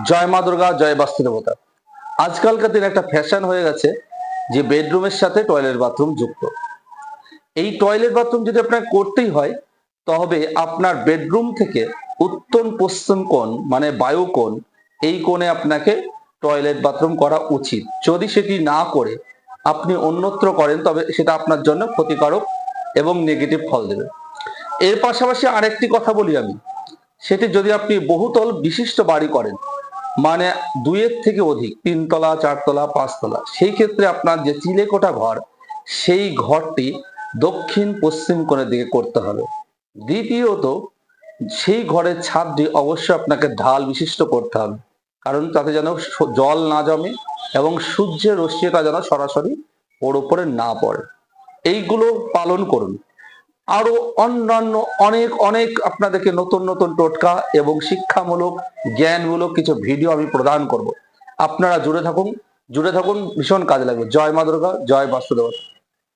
জয় মা দুর্গা, জয় বাস্তু দেবতা। আজকালকার দিনে একটা ফ্যাশন হয়ে গেছে যে বেডরুমের সাথে টয়লেট বাথরুম যুক্ত। এই টয়লেট বাথরুম যদি আপনার করতেই হয়, তবে আপনার বেডরুম থেকে উত্তর পশ্চিম কোণ মানে বায়ু কোণ, এই কোণে আপনাকে টয়লেট বাথরুম করা উচিত। যদি সেটি না করে আপনি অন্যত্র করেন, তবে সেটা আপনার জন্য ক্ষতিকারক এবং নেগেটিভ ফল দেবে। এর পাশাপাশি আরেকটি কথা বলি আমি, সেটি যদি আপনি বহুতল বিশিষ্ট বাড়ি করেন, মানে দুইয়ের থেকে অধিক, 3 তলা, 4 তলা, 5 তলা, সেই ক্ষেত্রে আপনার যে চিলেকোঠা ঘর, সেই ঘরটি দক্ষিণ পশ্চিম কোণের দিকে করতে হবে। দ্বিতীয়ত, সেই ঘরের ছাদটি অবশ্যই আপনাকে ঢাল বিশিষ্ট করতে হবে, কারণ তাতে যেন জল না জমে এবং সূর্যের রশ্মিটা যেন সরাসরি ওর উপরে না পড়ে। এইগুলো পালন করুন। আরো অন্যান্য অনেক অনেক আপনাদেরকে নতুন নতুন টোটকা এবং শিক্ষামূলক জ্ঞানমূলক কিছু ভিডিও আমি প্রদান করব। আপনারা জুড়ে থাকুন, ভীষণ কাজে লাগবে। জয় মা দুর্গা, জয় বাস্তু দেবতা।